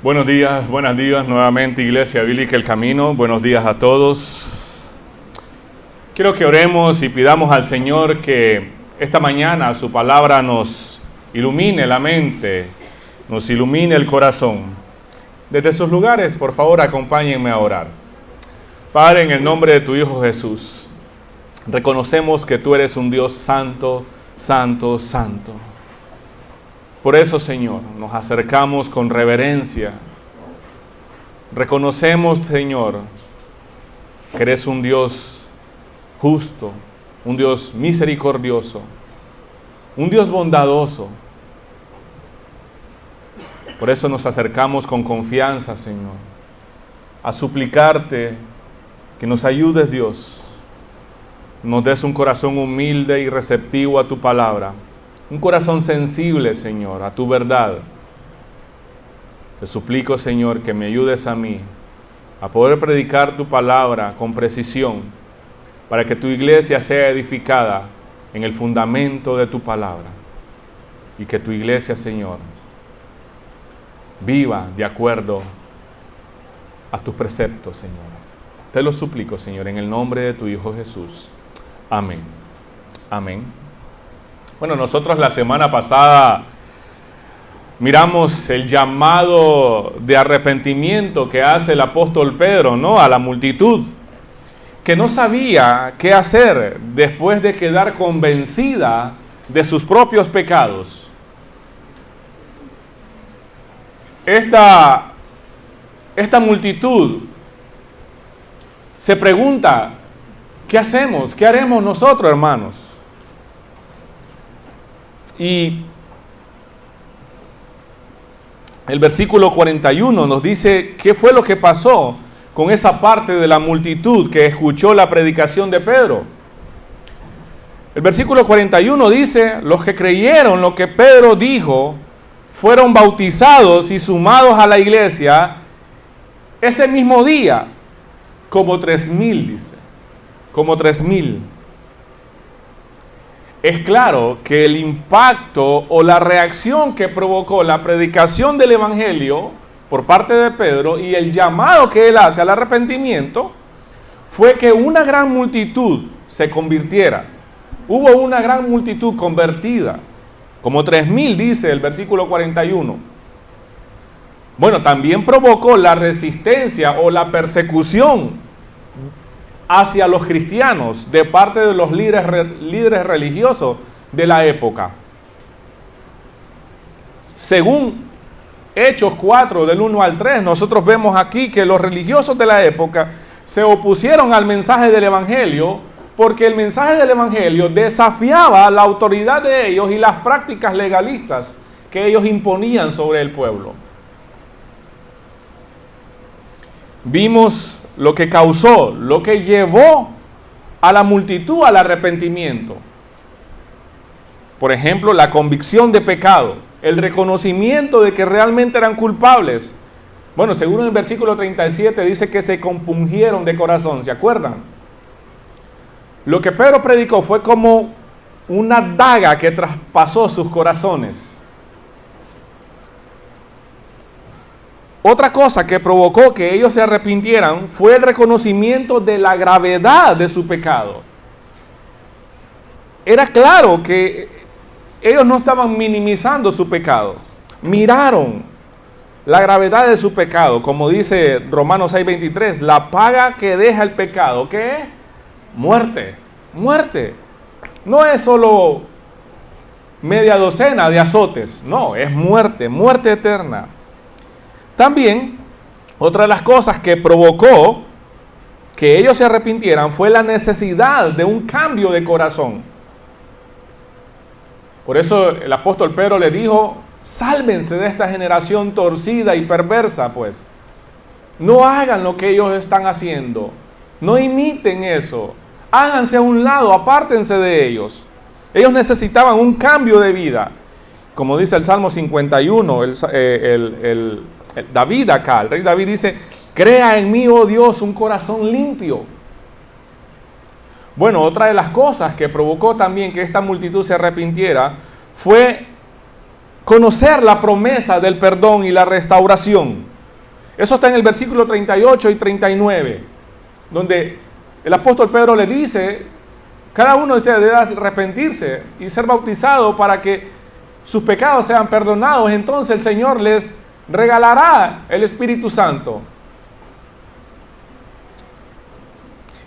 Buenos días nuevamente, Iglesia Bíblica El Camino. Buenos días a todos. Quiero que oremos y pidamos al Señor que esta mañana su palabra nos ilumine la mente, nos ilumine el corazón. Desde sus lugares, por favor, acompáñenme a orar. Padre, en el nombre de tu Hijo Jesús, reconocemos que tú eres un Dios santo, santo, santo. Por eso, Señor, nos acercamos con reverencia. Reconocemos, Señor, que eres un Dios justo, un Dios misericordioso, un Dios bondadoso. Por eso nos acercamos con confianza, Señor, a suplicarte que nos ayudes, Dios. Nos des un corazón humilde y receptivo a tu palabra. Un corazón sensible, Señor, a tu verdad. Te suplico, Señor, que me ayudes a mí a poder predicar tu palabra con precisión para que tu iglesia sea edificada en el fundamento de tu palabra y que tu iglesia, Señor, viva de acuerdo a tus preceptos, Señor. Te lo suplico, Señor, en el nombre de tu Hijo Jesús. Amén. Amén. Bueno, nosotros la semana pasada miramos el llamado de arrepentimiento que hace el apóstol Pedro, ¿no?, a la multitud, que no sabía qué hacer después de quedar convencida de sus propios pecados. Esta multitud se pregunta, ¿qué hacemos? ¿Qué haremos nosotros, hermanos? Y el versículo 41 nos dice qué fue lo que pasó con esa parte de la multitud que escuchó la predicación de Pedro. El versículo 41 dice, los que creyeron lo que Pedro dijo fueron bautizados y sumados a la iglesia ese mismo día, como 3,000, dice, como 3,000. Es claro que el impacto o la reacción que provocó la predicación del Evangelio por parte de Pedro y el llamado que él hace al arrepentimiento fue que una gran multitud se convirtiera. Hubo una gran multitud convertida, como 3,000 dice el versículo 41. Bueno, también provocó la resistencia o la persecución hacia los cristianos de parte de los líderes religiosos de la época. Según Hechos 4, del 1 al 3, nosotros vemos aquí que los religiosos de la época se opusieron al mensaje del Evangelio porque el mensaje del Evangelio desafiaba la autoridad de ellos y las prácticas legalistas que ellos imponían sobre el pueblo. Vimos lo que causó, lo que llevó a la multitud al arrepentimiento. Por ejemplo, la convicción de pecado, el reconocimiento de que realmente eran culpables. Bueno, según el versículo 37 dice que se compungieron de corazón, ¿se acuerdan? Lo que Pedro predicó fue como una daga que traspasó sus corazones. Otra cosa que provocó que ellos se arrepintieran fue el reconocimiento de la gravedad de su pecado. Era claro que ellos no estaban minimizando su pecado. Miraron la gravedad de su pecado, como dice Romanos 6:23, la paga que deja el pecado, ¿qué es? Muerte, muerte. No es solo media docena de azotes, no, es muerte, muerte eterna. También, otra de las cosas que provocó que ellos se arrepintieran fue la necesidad de un cambio de corazón. Por eso el apóstol Pedro le dijo, sálvense de esta generación torcida y perversa, pues. No hagan lo que ellos están haciendo. No imiten eso. Háganse a un lado, apártense de ellos. Ellos necesitaban un cambio de vida. Como dice el Salmo 51, David acá, el rey David dice, crea en mí, oh Dios, un corazón limpio. Bueno, otra de las cosas que provocó también que esta multitud se arrepintiera fue conocer la promesa del perdón y la restauración. Eso está en el versículo 38 y 39, donde el apóstol Pedro le dice, cada uno de ustedes debe arrepentirse y ser bautizado para que sus pecados sean perdonados. Entonces el Señor les regalará el Espíritu Santo.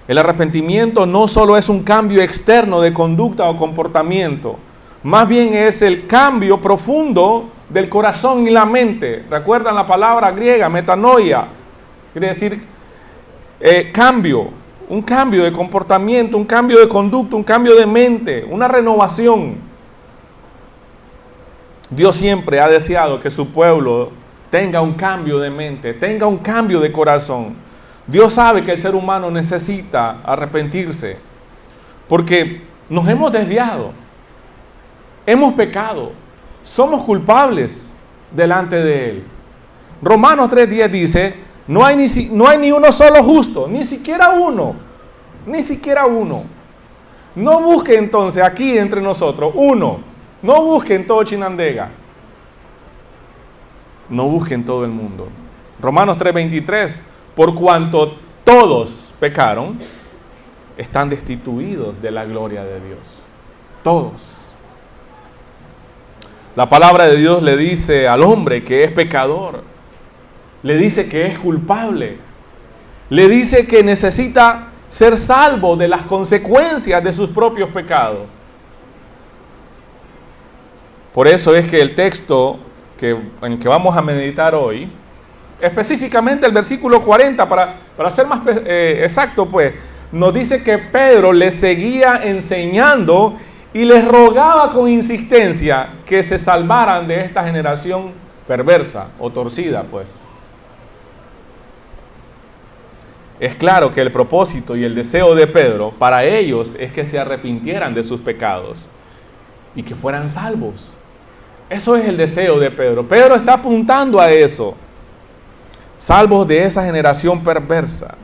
El arrepentimiento no solo es un cambio externo de conducta o comportamiento, más bien es el cambio profundo del corazón y la mente. ¿Recuerdan la palabra griega, metanoia? Quiere decir cambio, un cambio de comportamiento, un cambio de conducta, un cambio de mente, una renovación. Dios siempre ha deseado que su pueblo tenga un cambio de mente, tenga un cambio de corazón. Dios sabe que el ser humano necesita arrepentirse porque nos hemos desviado, hemos pecado, somos culpables delante de Él. Romanos 3:10 dice, no hay ni uno solo justo, ni siquiera uno, ni siquiera uno. No busque entonces aquí entre nosotros uno, no busque en todo Chinandega, no busque en todo el mundo. Romanos 3:23, por cuanto todos pecaron, están destituidos de la gloria de Dios. Todos. La palabra de Dios le dice al hombre que es pecador, le dice que es culpable, le dice que necesita ser salvo de las consecuencias de sus propios pecados. Por eso es que el texto en el que vamos a meditar hoy, específicamente el versículo 40, para ser más exacto, pues, nos dice que Pedro les seguía enseñando y les rogaba con insistencia que se salvaran de esta generación perversa o torcida, pues. Es claro que el propósito y el deseo de Pedro para ellos es que se arrepintieran de sus pecados y que fueran salvos. Eso es el deseo de Pedro. Pedro está apuntando a eso. Salvos de esa generación perversa.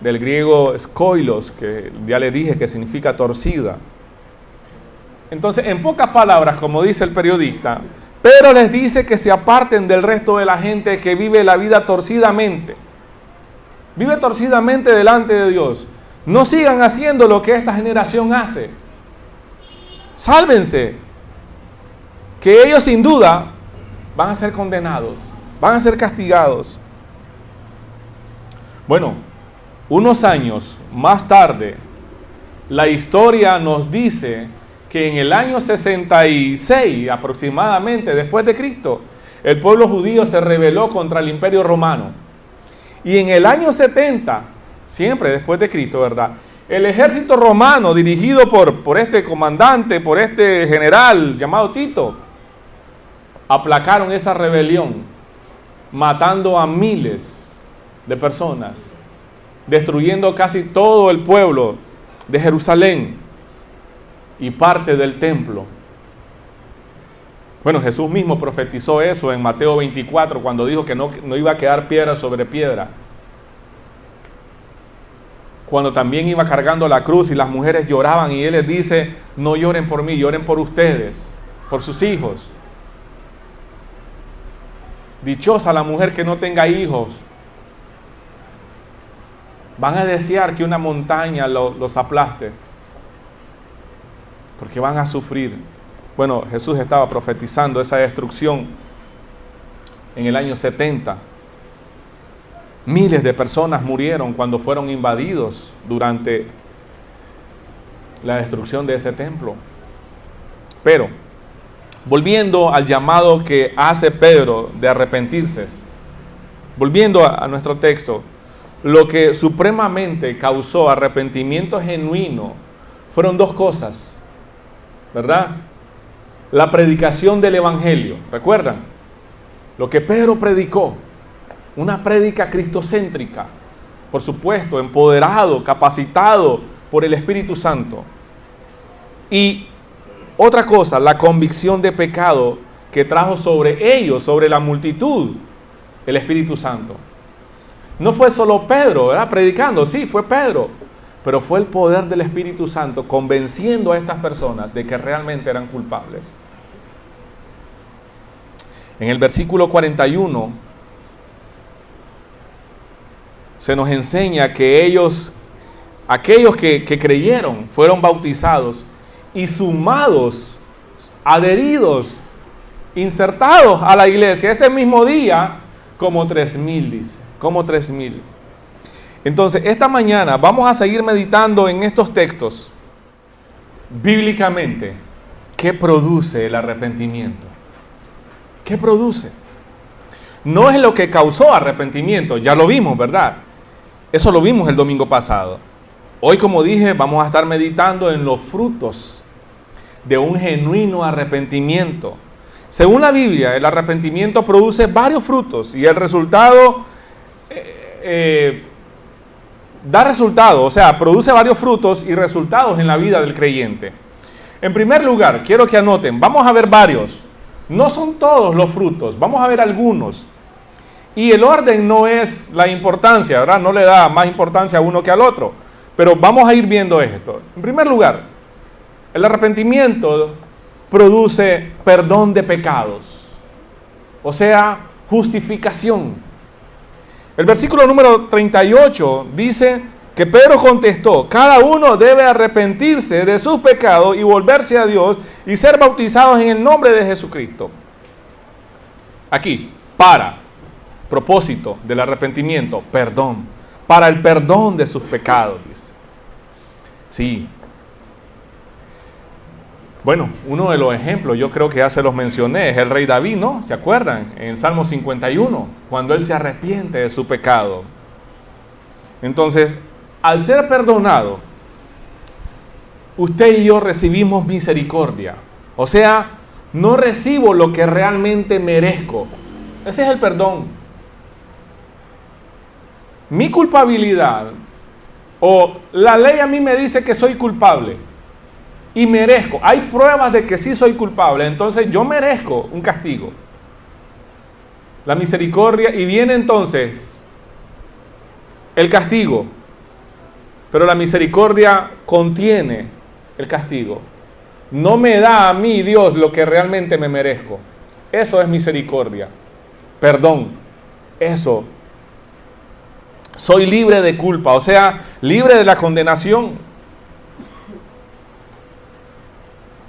Del griego skoilos, que ya le dije que significa torcida. Entonces, en pocas palabras, como dice el periodista, Pedro les dice que se aparten del resto de la gente que vive la vida torcidamente. Vive torcidamente delante de Dios. No sigan haciendo lo que esta generación hace. Sálvense. Que ellos sin duda van a ser condenados, van a ser castigados. Bueno, unos años más tarde, la historia nos dice que en el año 66 aproximadamente después de Cristo, el pueblo judío se rebeló contra el Imperio Romano. Y en el año 70, siempre después de Cristo, ¿verdad?, el ejército romano dirigido por este comandante, por este general llamado Tito, aplacaron esa rebelión, matando a miles de personas, destruyendo casi todo el pueblo de Jerusalén y parte del templo. Bueno, Jesús mismo profetizó eso en Mateo 24, cuando dijo que no iba a quedar piedra sobre piedra. Cuando también iba cargando la cruz y las mujeres lloraban y Él les dice, no lloren por mí, lloren por ustedes, por sus hijos. Dichosa la mujer que no tenga hijos. Van a desear que una montaña los aplaste, porque van a sufrir. Bueno, Jesús estaba profetizando esa destrucción en el año 70. Miles de personas murieron cuando fueron invadidos durante la destrucción de ese templo. Pero, volviendo al llamado que hace Pedro de arrepentirse, volviendo a nuestro texto, lo que supremamente causó arrepentimiento genuino fueron dos cosas, ¿verdad? La predicación del Evangelio, ¿recuerdan? Lo que Pedro predicó, una prédica cristocéntrica, por supuesto, empoderado, capacitado por el Espíritu Santo. Y otra cosa, la convicción de pecado que trajo sobre ellos, sobre la multitud, el Espíritu Santo. No fue solo Pedro, ¿verdad?, predicando, sí, fue Pedro, pero fue el poder del Espíritu Santo convenciendo a estas personas de que realmente eran culpables. En el versículo 41 se nos enseña que aquellos que creyeron, fueron bautizados y sumados, adheridos, insertados a la iglesia ese mismo día, como 3,000, dice, como 3,000. Entonces, esta mañana vamos a seguir meditando en estos textos, bíblicamente, ¿qué produce el arrepentimiento? ¿Qué produce? No es lo que causó arrepentimiento, ya lo vimos, ¿verdad? Eso lo vimos el domingo pasado. Hoy, como dije, vamos a estar meditando en los frutos de un genuino arrepentimiento. Según la Biblia, el arrepentimiento produce varios frutos y el resultado da resultados, o sea, produce varios frutos y resultados en la vida del creyente. En primer lugar, quiero que anoten, vamos a ver varios. No son todos los frutos, vamos a ver algunos. Y el orden no es la importancia, ¿verdad? No le da más importancia a uno que al otro. Pero vamos a ir viendo esto. En primer lugar, el arrepentimiento produce perdón de pecados, o sea, justificación. El versículo número 38 dice que Pedro contestó: cada uno debe arrepentirse de sus pecados y volverse a Dios y ser bautizados en el nombre de Jesucristo. Aquí, propósito del arrepentimiento, perdón, para el perdón de sus pecados, dice. Sí. Bueno, uno de los ejemplos, yo creo que ya se los mencioné, es el rey David, ¿no? ¿Se acuerdan? En Salmo 51, cuando él se arrepiente de su pecado. Entonces, al ser perdonado, usted y yo recibimos misericordia. O sea, no recibo lo que realmente merezco. Ese es el perdón. Mi culpabilidad, o la ley a mí me dice que soy culpable y merezco. Hay pruebas de que sí soy culpable, entonces yo merezco un castigo. La misericordia, y viene entonces el castigo, pero la misericordia contiene el castigo. No me da a mí Dios lo que realmente me merezco. Eso es misericordia. Perdón. Eso. Soy libre de culpa, o sea, libre de la condenación.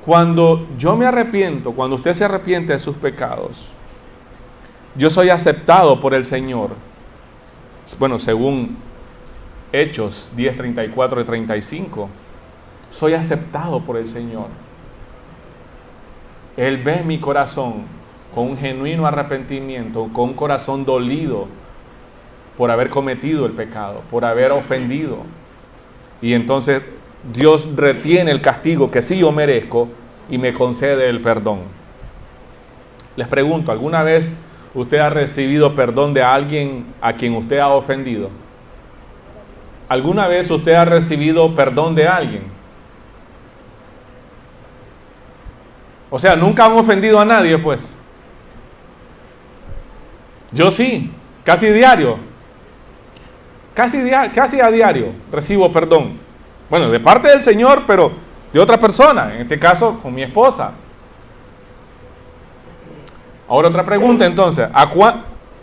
Cuando yo me arrepiento, cuando usted se arrepiente de sus pecados, yo soy aceptado por el Señor. Bueno, según Hechos 10, 34 y 35, soy aceptado por el Señor. Él ve mi corazón con un genuino arrepentimiento, con un corazón dolido por haber cometido el pecado, por haber ofendido. Y entonces Dios retiene el castigo que sí yo merezco y me concede el perdón. Les pregunto, ¿alguna vez usted ha recibido perdón de alguien a quien usted ha ofendido? ¿Alguna vez usted ha recibido perdón de alguien? O sea, nunca han ofendido a nadie, pues. Yo sí, casi diario. Casi a diario recibo perdón. Bueno, de parte del Señor, pero de otra persona, en este caso con mi esposa. Ahora otra pregunta entonces,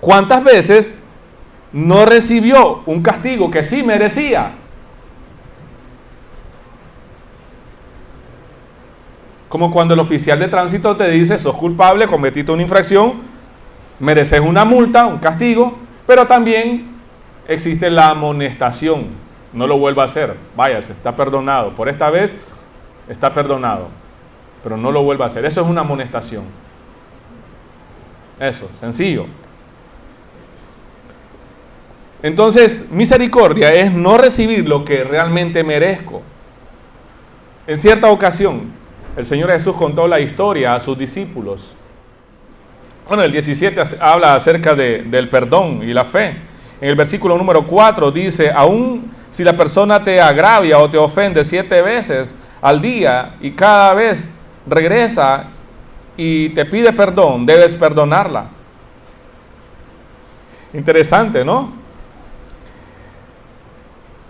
¿cuántas veces no recibió un castigo que sí merecía? Como cuando el oficial de tránsito te dice: sos culpable, cometiste una infracción, mereces una multa, un castigo, pero también existe la amonestación. No lo vuelva a hacer, váyase, está perdonado. Por esta vez está perdonado, pero no lo vuelva a hacer. Eso es una amonestación. Eso, sencillo. Entonces, misericordia es no recibir lo que realmente merezco. En cierta ocasión, el Señor Jesús contó la historia a sus discípulos. Bueno, el 17 habla acerca del perdón y la fe. En el versículo número 4 dice: aún si la persona te agravia o te ofende 7 veces al día y cada vez regresa y te pide perdón, debes perdonarla. Interesante, ¿no?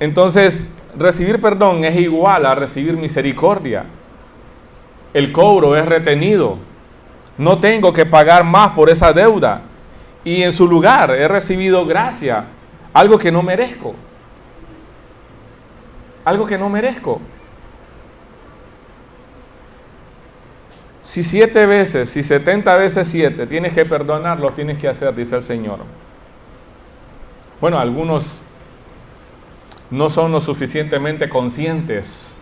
Entonces, recibir perdón es igual a recibir misericordia. El cobro es retenido. No tengo que pagar más por esa deuda. Y en su lugar he recibido gracia algo que no merezco. Algo que no merezco. Si 7 veces, si 70 veces 7, tienes que perdonar, lo tienes que hacer, dice el Señor. Bueno, algunos no son lo suficientemente conscientes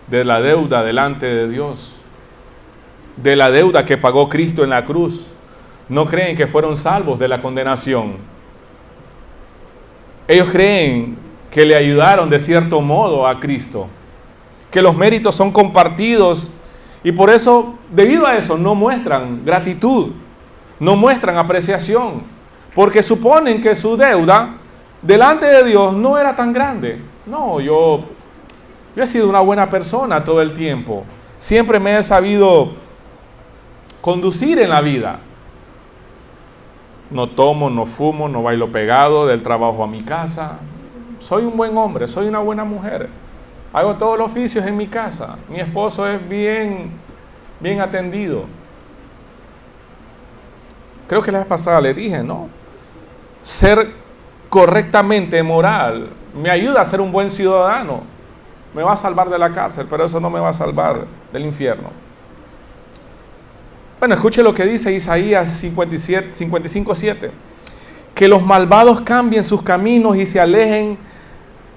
de la deuda delante de Dios, de la deuda que pagó Cristo en la cruz. No creen que fueron salvos de la condenación. Ellos creen que le ayudaron de cierto modo a Cristo, que los méritos son compartidos y por eso, debido a eso, no muestran gratitud, no muestran apreciación, porque suponen que su deuda delante de Dios no era tan grande. No, yo he sido una buena persona todo el tiempo, siempre me he sabido conducir en la vida. No tomo, no fumo, no bailo pegado, del trabajo a mi casa. Soy un buen hombre, soy una buena mujer. Hago todos los oficios en mi casa. Mi esposo es bien atendido. Creo que la vez pasada le dije, ¿no? Ser correctamente moral me ayuda a ser un buen ciudadano. Me va a salvar de la cárcel, pero eso no me va a salvar del infierno. Bueno, escuche lo que dice Isaías 55:7. Que los malvados cambien sus caminos y se alejen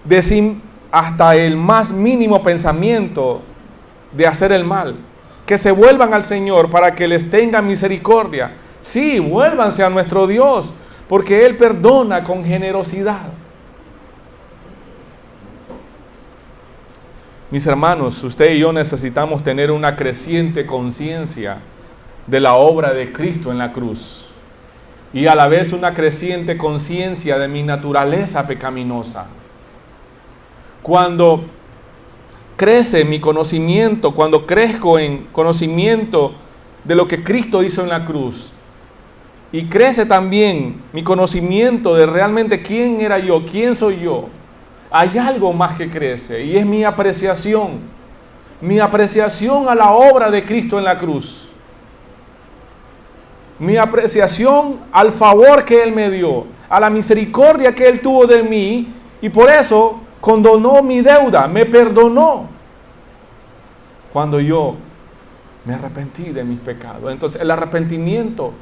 de sí hasta el más mínimo pensamiento de hacer el mal. Que se vuelvan al Señor para que les tenga misericordia. Sí, vuélvanse a nuestro Dios, porque Él perdona con generosidad. Mis hermanos, usted y yo necesitamos tener una creciente conciencia de la obra de Cristo en la cruz y a la vez una creciente conciencia de mi naturaleza pecaminosa. Cuando crece mi conocimiento, cuando crezco en conocimiento de lo que Cristo hizo en la cruz y crece también mi conocimiento de realmente quién era yo, quién soy yo, hay algo más que crece y es mi apreciación a la obra de Cristo en la cruz. Mi apreciación al favor que Él me dio, a la misericordia que Él tuvo de mí, y por eso condonó mi deuda, me perdonó cuando yo me arrepentí de mis pecados. Entonces el arrepentimiento,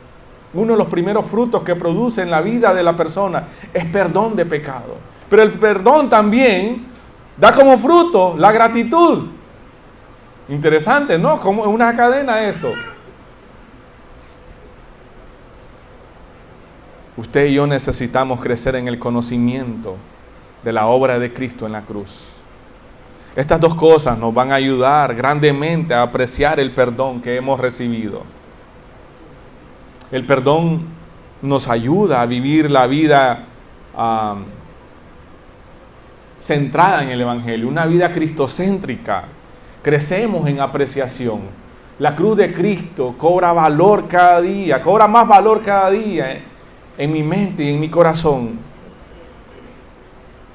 uno de los primeros frutos que produce en la vida de la persona es perdón de pecado. Pero el perdón también da como fruto la gratitud. Interesante, ¿no? Como es una cadena esto. Usted y yo necesitamos crecer en el conocimiento de la obra de Cristo en la cruz. Estas dos cosas nos van a ayudar grandemente a apreciar el perdón que hemos recibido. El perdón nos ayuda a vivir la vida centrada en el Evangelio, una vida cristocéntrica. Crecemos en apreciación. La cruz de Cristo cobra valor cada día, cobra más valor cada día, en mi mente y en mi corazón.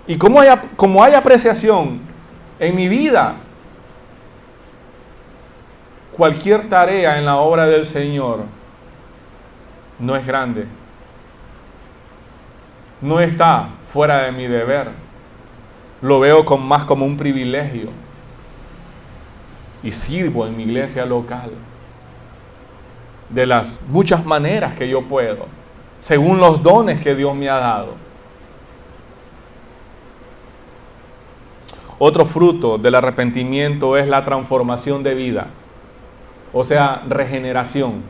Y como hay apreciación en mi vida, cualquier tarea en la obra del Señor no es grande, no está fuera de mi deber, lo veo más como un privilegio y sirvo en mi iglesia local de las muchas maneras que yo puedo, según los dones que Dios me ha dado. Otro fruto del arrepentimiento es la transformación de vida, o sea, regeneración.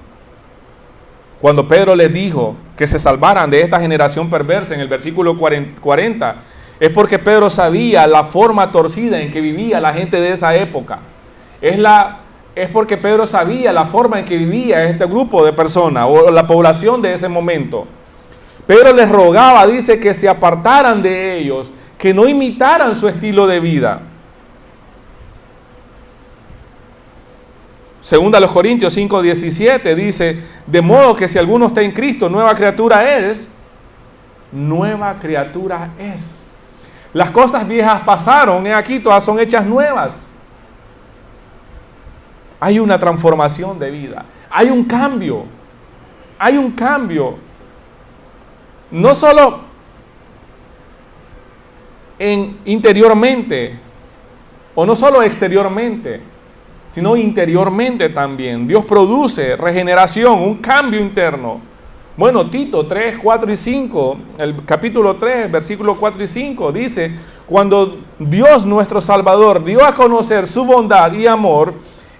Cuando Pedro les dijo que se salvaran de esta generación perversa en el versículo 40, es porque Pedro sabía la forma torcida en que vivía la gente de esa época. Es porque Pedro sabía la forma en que vivía este grupo de personas o la población de ese momento. Pedro les rogaba, dice, que se apartaran de ellos, que no imitaran su estilo de vida. Segunda a los Corintios 5:17 dice, de modo que si alguno está en Cristo, nueva criatura es. Las cosas viejas pasaron, aquí todas son hechas nuevas. Hay una transformación de vida, hay un cambio. No solo interiormente, o no solo exteriormente, sino interiormente también. Dios produce regeneración, un cambio interno. Bueno, Tito 3, 4 y 5, el capítulo 3, versículos 4 y 5, dice: cuando Dios nuestro Salvador dio a conocer su bondad y amor,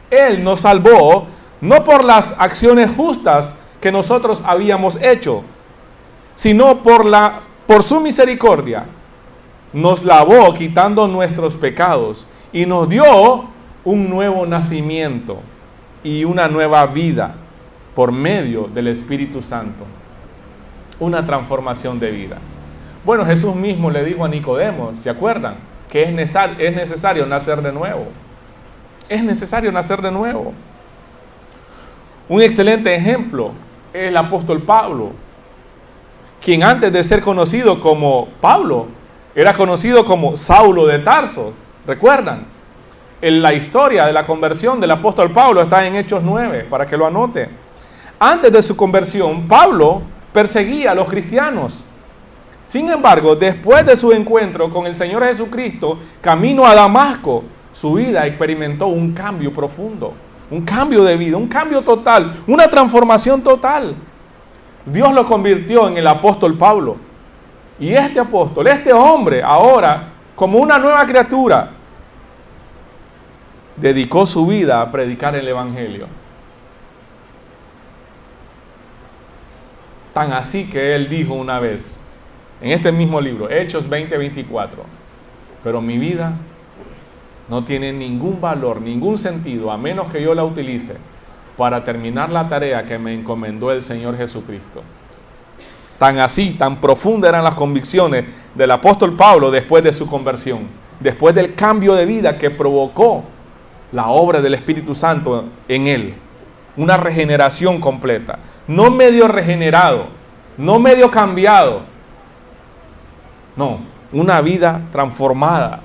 Él nos salvó, no por las acciones justas que nosotros habíamos hecho, sino por su misericordia. Nos lavó quitando nuestros pecados y nos dio un nuevo nacimiento y una nueva vida por medio del Espíritu Santo. Una transformación de vida. Bueno, Jesús mismo le dijo a Nicodemo, ¿se acuerdan? Que es necesario nacer de nuevo. Es necesario nacer de nuevo. Un excelente ejemplo es el apóstol Pablo, quien antes de ser conocido como Pablo, era conocido como Saulo de Tarso. ¿Recuerdan? La historia de la conversión del apóstol Pablo está en Hechos 9, para que lo anote. Antes de su conversión, Pablo perseguía a los cristianos. Sin embargo, después de su encuentro con el Señor Jesucristo, camino a Damasco, su vida experimentó un cambio profundo, un cambio de vida, un cambio total, una transformación total. Dios lo convirtió en el apóstol Pablo. Y este apóstol, este hombre, ahora, como una nueva criatura, dedicó su vida a predicar el Evangelio. Tan así que él dijo una vez, en este mismo libro, Hechos 20:24, pero mi vida no tiene ningún valor, ningún sentido, a menos que yo la utilice para terminar la tarea que me encomendó el Señor Jesucristo. Tan así, tan profundas eran las convicciones del apóstol Pablo después de su conversión, después del cambio de vida que provocó la obra del Espíritu Santo en él. Una regeneración completa, no medio regenerado, no medio cambiado, no, una vida transformada.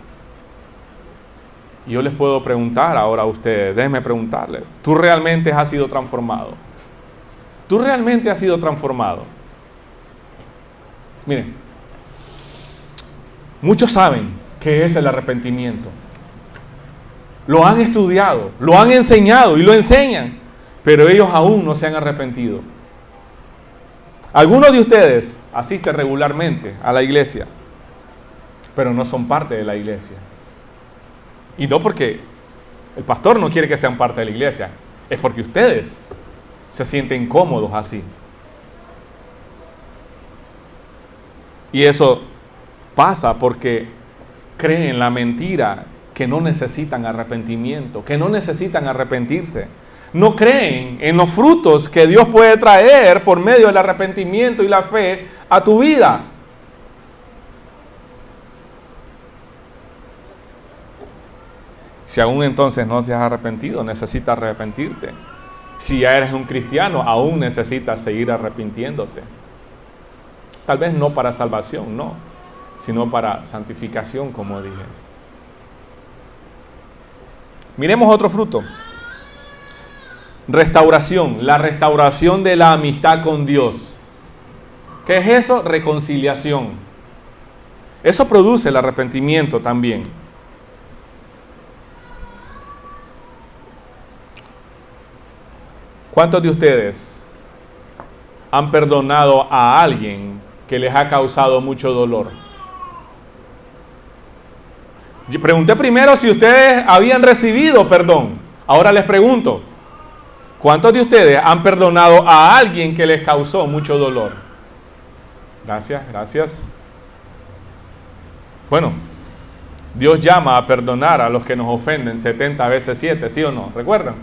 Y yo les puedo preguntar ahora a ustedes, déjenme preguntarles, ¿tú realmente has sido transformado? ¿Tú realmente has sido transformado? Miren, muchos saben qué es el arrepentimiento. Lo han estudiado, lo han enseñado y lo enseñan, pero ellos aún no se han arrepentido. Algunos de ustedes asisten regularmente a la iglesia, pero no son parte de la iglesia. Y no porque el pastor no quiere que sean parte de la iglesia, es porque ustedes se sienten cómodos así. Y eso pasa porque creen en la mentira que no necesitan arrepentimiento, que no necesitan arrepentirse. No creen en los frutos que Dios puede traer por medio del arrepentimiento y la fe a tu vida. Si aún entonces no te has arrepentido, necesitas arrepentirte. Si ya eres un cristiano, aún necesitas seguir arrepintiéndote. Tal vez no para salvación, no, sino para santificación, como dije. Miremos otro fruto. Restauración, la restauración de la amistad con Dios. ¿Qué es eso? Reconciliación. Eso produce el arrepentimiento también. ¿Cuántos de ustedes han perdonado a alguien que les ha causado mucho dolor? Yo pregunté primero si ustedes habían recibido perdón. Ahora les pregunto, ¿cuántos de ustedes han perdonado a alguien que les causó mucho dolor? Gracias, gracias. Bueno, Dios llama a perdonar a los que nos ofenden 70 veces 7, ¿sí o no? ¿Recuerdan?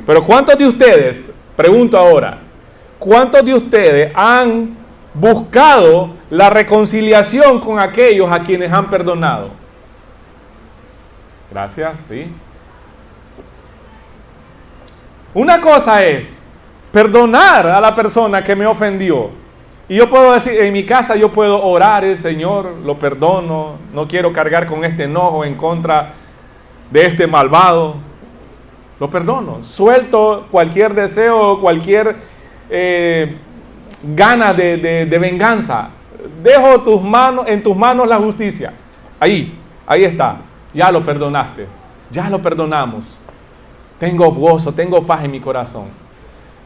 Pero ¿cuántos de ustedes, pregunto ahora, cuántos de ustedes han buscado la reconciliación con aquellos a quienes han perdonado? Gracias, sí. Una cosa es perdonar a la persona que me ofendió. Y yo puedo decir, en mi casa yo puedo orar, el Señor, lo perdono, no quiero cargar con este enojo en contra de este malvado. Lo perdono, suelto cualquier deseo, cualquier gana de venganza. dejo en tus manos la justicia. Ahí está. Ya lo perdonaste. Ya lo perdonamos. Tengo gozo, tengo paz en mi corazón.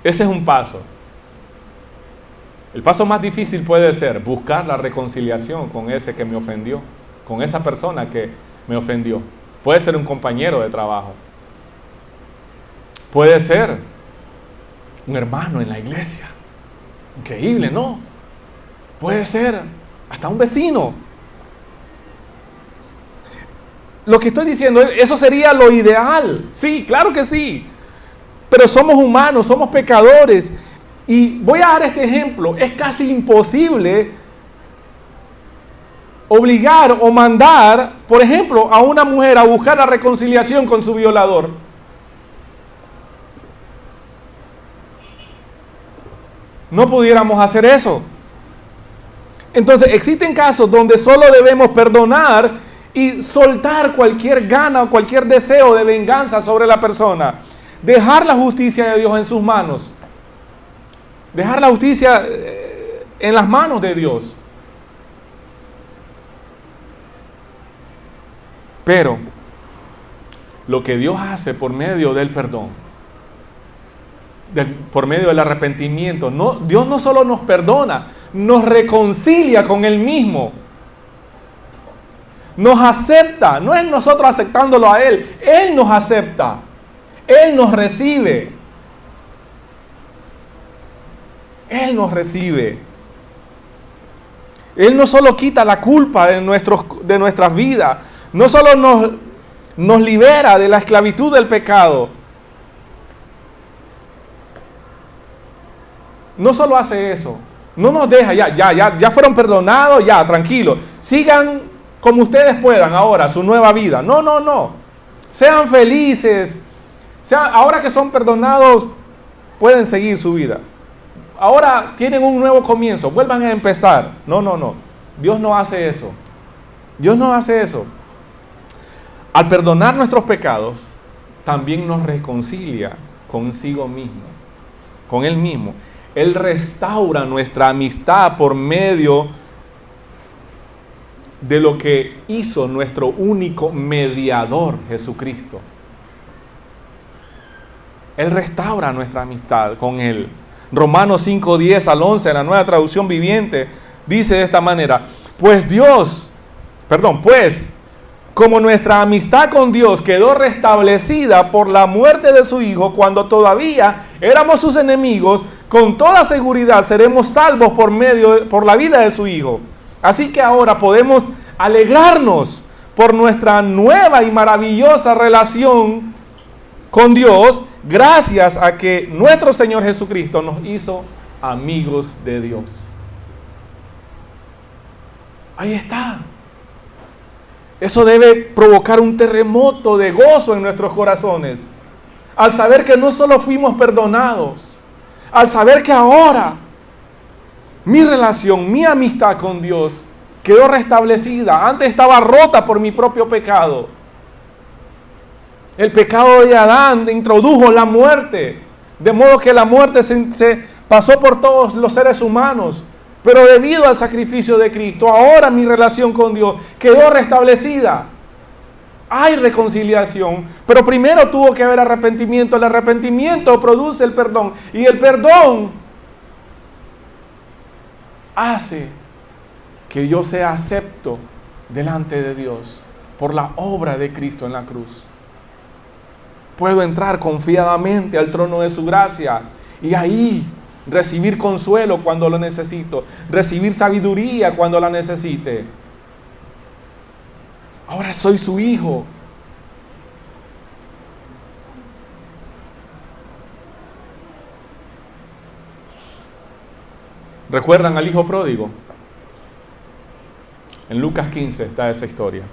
Ese es un paso. El paso más difícil puede ser buscar la reconciliación con ese que me ofendió, con esa persona que me ofendió. Puede ser un compañero de trabajo. Puede ser un hermano en la iglesia. Increíble, ¿no? Puede ser hasta un vecino. Lo que estoy diciendo, eso sería lo ideal. Sí, claro que sí. Pero somos humanos, somos pecadores. Y voy a dar este ejemplo. Es casi imposible obligar o mandar, por ejemplo, a una mujer a buscar la reconciliación con su violador. No pudiéramos hacer eso. Entonces, existen casos donde solo debemos perdonar y soltar cualquier gana o cualquier deseo de venganza sobre la persona. Dejar la justicia de Dios en sus manos. Dejar la justicia en las manos de Dios. Pero lo que Dios hace por medio del perdón, por medio del arrepentimiento, Dios no solo nos perdona, nos reconcilia con Él mismo. Nos acepta, no es nosotros aceptándolo a Él, Él nos acepta, Él nos recibe. Él nos recibe. Él no solo quita la culpa de nuestras vidas, no solo nos libera de la esclavitud del pecado. No solo hace eso, no nos deja, ya fueron perdonados, ya, tranquilo. Sigan como ustedes puedan ahora su nueva vida. No. Sean felices. Ahora que son perdonados, pueden seguir su vida. Ahora tienen un nuevo comienzo, vuelvan a empezar. No. Dios no hace eso. Dios no hace eso. Al perdonar nuestros pecados, también nos reconcilia consigo mismo, con Él mismo. Él restaura nuestra amistad por medio de lo que hizo nuestro único mediador, Jesucristo. Él restaura nuestra amistad con Él. Romanos 5:10 al 11, la Nueva Traducción Viviente, dice de esta manera: pues, como nuestra amistad con Dios quedó restablecida por la muerte de su Hijo cuando todavía éramos sus enemigos, con toda seguridad seremos salvos por la vida de su Hijo. Así que ahora podemos alegrarnos por nuestra nueva y maravillosa relación con Dios, gracias a que nuestro Señor Jesucristo nos hizo amigos de Dios. Ahí está. Eso debe provocar un terremoto de gozo en nuestros corazones, al saber que no solo fuimos perdonados, al saber que ahora mi relación, mi amistad con Dios quedó restablecida. Antes estaba rota por mi propio pecado. El pecado de Adán introdujo la muerte, de modo que la muerte se pasó por todos los seres humanos. Pero debido al sacrificio de Cristo, ahora mi relación con Dios quedó restablecida. Hay reconciliación, pero primero tuvo que haber arrepentimiento. El arrepentimiento produce el perdón, y el perdón hace que yo sea acepto delante de Dios por la obra de Cristo en la cruz. Puedo entrar confiadamente al trono de su gracia y ahí recibir consuelo cuando lo necesito, recibir sabiduría cuando la necesite. Ahora soy su hijo. ¿Recuerdan al hijo pródigo? En Lucas 15 está esa historia.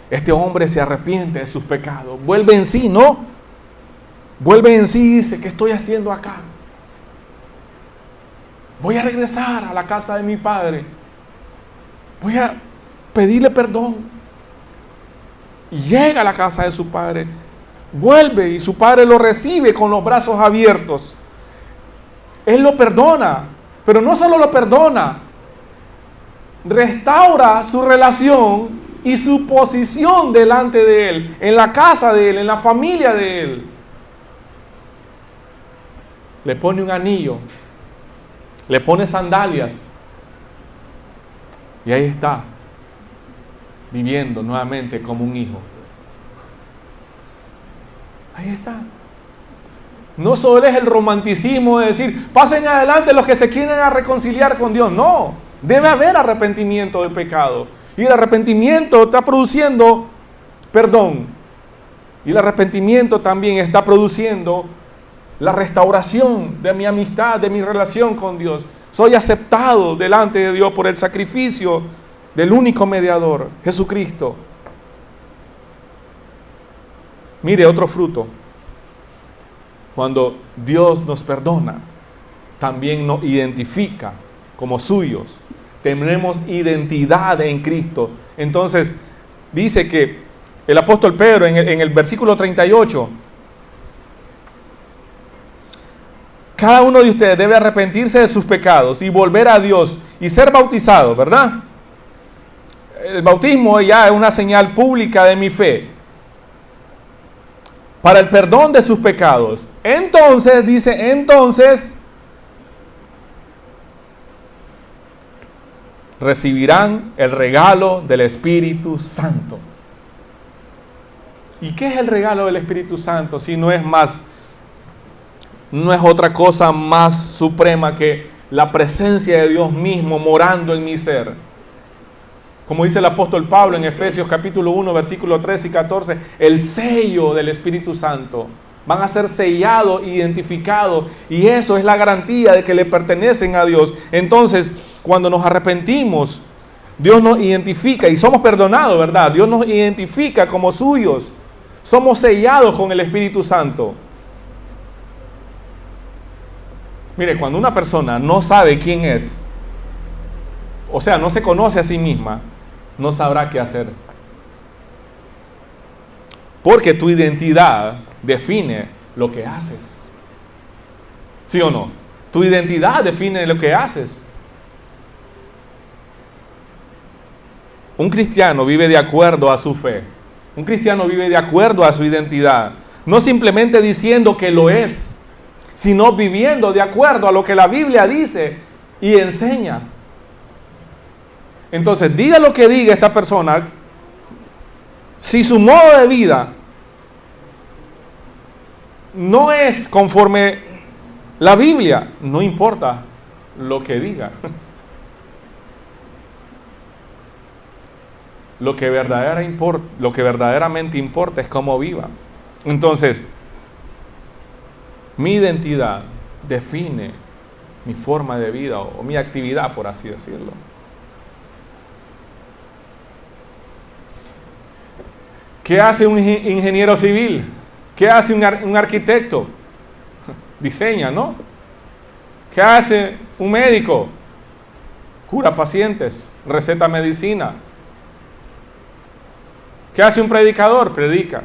Este hombre se arrepiente de sus pecados, vuelve en sí, ¿no? Vuelve en sí y dice: ¿qué estoy haciendo acá? Voy a regresar a la casa de mi padre. Voy a pedirle perdón. Y llega a la casa de su padre. Vuelve y su padre lo recibe con los brazos abiertos. Él lo perdona. Pero no solo lo perdona, restaura su relación y su posición delante de Él, en la casa de Él, en la familia de Él. Le pone un anillo, le pone sandalias y ahí está, viviendo nuevamente como un hijo. Ahí está. No solo es el romanticismo de decir, pasen adelante los que se quieren a reconciliar con Dios. No, debe haber arrepentimiento del pecado. Y el arrepentimiento está produciendo perdón. Y el arrepentimiento también está produciendo la restauración de mi amistad, de mi relación con Dios. Soy aceptado delante de Dios por el sacrificio del único mediador, Jesucristo. Mire otro fruto. Cuando Dios nos perdona, también nos identifica como suyos. Tenemos identidad en Cristo. Entonces, dice que el apóstol Pedro en el versículo 38, cada uno de ustedes debe arrepentirse de sus pecados y volver a Dios y ser bautizado, ¿verdad? El bautismo ya es una señal pública de mi fe para el perdón de sus pecados. Entonces, dice, entonces recibirán el regalo del Espíritu Santo. ¿Y qué es el regalo del Espíritu Santo? Si no es otra cosa más suprema que la presencia de Dios mismo morando en mi ser. Como dice el apóstol Pablo en Efesios capítulo 1, versículo 13 y 14, el sello del Espíritu Santo. Van a ser sellados, identificados, y eso es la garantía de que le pertenecen a Dios. Entonces, cuando nos arrepentimos, Dios nos identifica y somos perdonados, ¿verdad? Dios nos identifica como suyos. Somos sellados con el Espíritu Santo. Mire, cuando una persona no sabe quién es, o sea, no se conoce a sí misma, no sabrá qué hacer. Porque tu identidad define lo que haces. ¿Sí o no? Tu identidad define lo que haces. Un cristiano vive de acuerdo a su fe. Un cristiano vive de acuerdo a su identidad. No simplemente diciendo que lo es, sino viviendo de acuerdo a lo que la Biblia dice y enseña. Entonces, diga lo que diga esta persona, si su modo de vida no es conforme la Biblia, no importa lo que diga. Lo que verdaderamente importa es cómo viva. Entonces, mi identidad define mi forma de vida o mi actividad, por así decirlo. ¿Qué hace un ingeniero civil? ¿Qué hace un arquitecto? Diseña, ¿no? ¿Qué hace un médico? Cura pacientes, receta medicina. ¿Qué hace un predicador? Predica.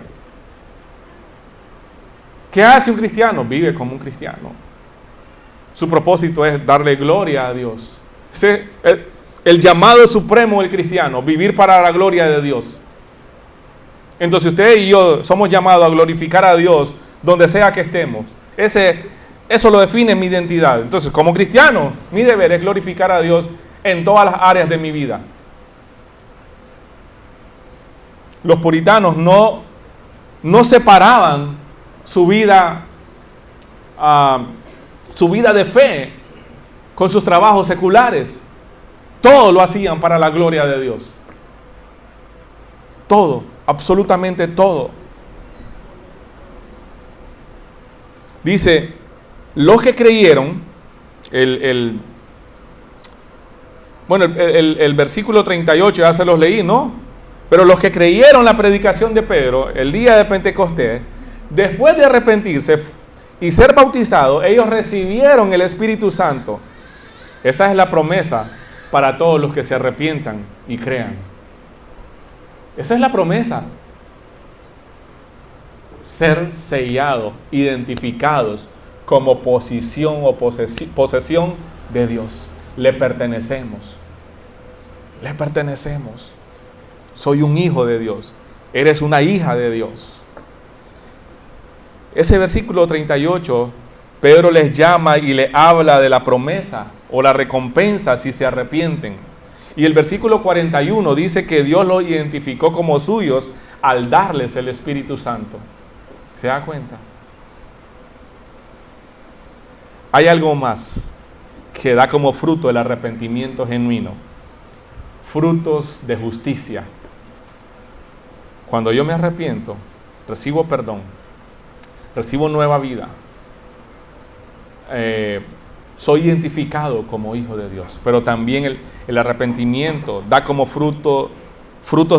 ¿Qué hace un cristiano? Vive como un cristiano. Su propósito es darle gloria a Dios. Ese es el llamado supremo del cristiano, vivir para la gloria de Dios. Entonces usted y yo somos llamados a glorificar a Dios donde sea que estemos. Eso lo define mi identidad. Entonces, como cristiano, mi deber es glorificar a Dios en todas las áreas de mi vida. Los puritanos no separaban su vida de fe con sus trabajos seculares. Todo lo hacían para la gloria de Dios. Todo, absolutamente todo. Dice, los que creyeron, el versículo 38 ya se los leí, ¿no? Pero los que creyeron la predicación de Pedro el día de Pentecostés, después de arrepentirse y ser bautizados, ellos recibieron el Espíritu Santo. Esa es la promesa para todos los que se arrepientan y crean. Esa es la promesa. Ser sellados, identificados como posición o posesión de Dios. Le pertenecemos. Le pertenecemos. Soy un hijo de Dios. Eres una hija de Dios. Ese versículo 38, Pedro les llama y le habla de la promesa o la recompensa si se arrepienten. Y el versículo 41 dice que Dios los identificó como suyos al darles el Espíritu Santo. ¿Se da cuenta? Hay algo más que da como fruto el arrepentimiento genuino. Frutos de justicia. Cuando yo me arrepiento, recibo perdón, recibo nueva vida. Soy identificado como hijo de Dios. Pero también el arrepentimiento da como frutos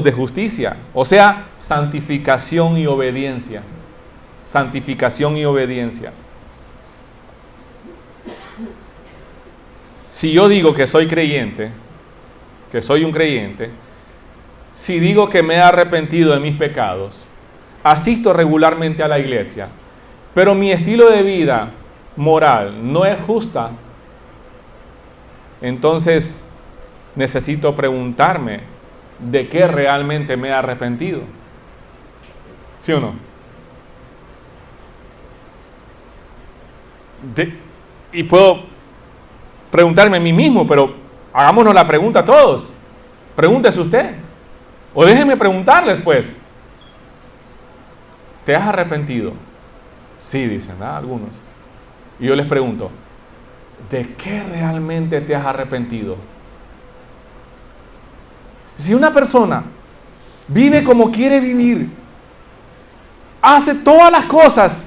de justicia. O sea, santificación y obediencia. Santificación y obediencia. Si yo digo que soy creyente, que soy un creyente, si digo que me he arrepentido de mis pecados, asisto regularmente a la iglesia, pero mi estilo de vida moral no es justa, entonces necesito preguntarme de qué realmente me he arrepentido. ¿Sí o no? Y puedo preguntarme a mí mismo, pero hagámonos la pregunta todos. Pregúntese usted. O déjenme preguntarles, pues. ¿Te has arrepentido? Sí, dicen, ¿verdad? Algunos. Y yo les pregunto, ¿de qué realmente te has arrepentido? Si una persona vive como quiere vivir, hace todas las cosas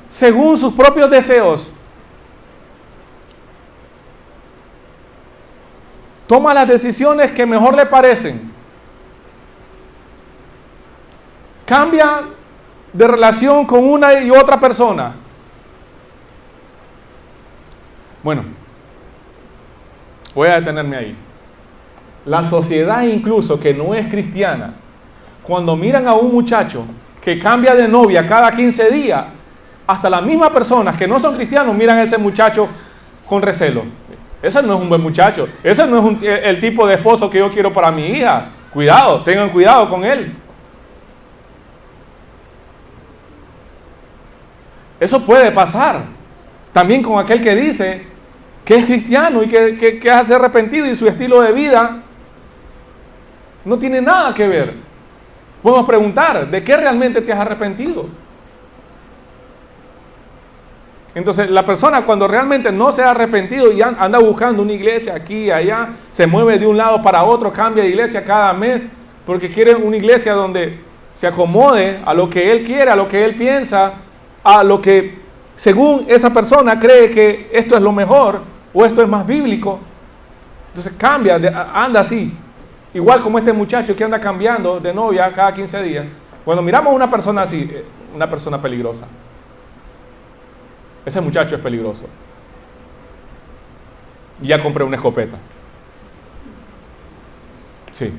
según sus propios deseos, toma las decisiones que mejor le parecen, cambia de relación con una y otra persona. Bueno, voy a detenerme ahí. La sociedad incluso que no es cristiana, cuando miran a un muchacho que cambia de novia cada 15 días, hasta las mismas personas que no son cristianos miran a ese muchacho con recelo. Ese no es un buen muchacho. Ese no es el tipo de esposo que yo quiero para mi hija. Cuidado, tengan cuidado con él. Eso puede pasar. También con aquel que dice que es cristiano y que se ha arrepentido y su estilo de vida no tiene nada que ver. Podemos preguntar, ¿de qué realmente te has arrepentido? Entonces, la persona cuando realmente no se ha arrepentido y anda buscando una iglesia aquí y allá, se mueve de un lado para otro, cambia de iglesia cada mes, porque quiere una iglesia donde se acomode a lo que él quiere, a lo que él piensa, a lo que según esa persona cree que esto es lo mejor o esto es más bíblico. Entonces cambia, anda así. Igual como este muchacho que anda cambiando de novia cada 15 días. Cuando miramos a una persona así, una persona peligrosa. Ese muchacho es peligroso. Ya compré una escopeta. Sí.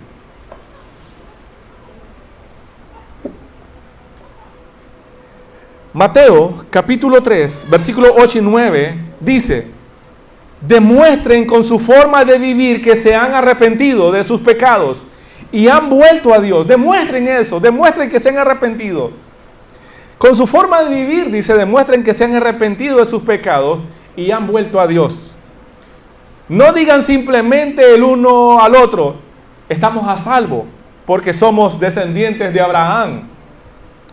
Mateo capítulo 3, versículos 8 y 9 dice: demuestren con su forma de vivir que se han arrepentido de sus pecados y han vuelto a Dios. Demuestren eso, demuestren que se han arrepentido. Con su forma de vivir, dice, demuestren que se han arrepentido de sus pecados y han vuelto a Dios. No digan simplemente el uno al otro, estamos a salvo porque somos descendientes de Abraham.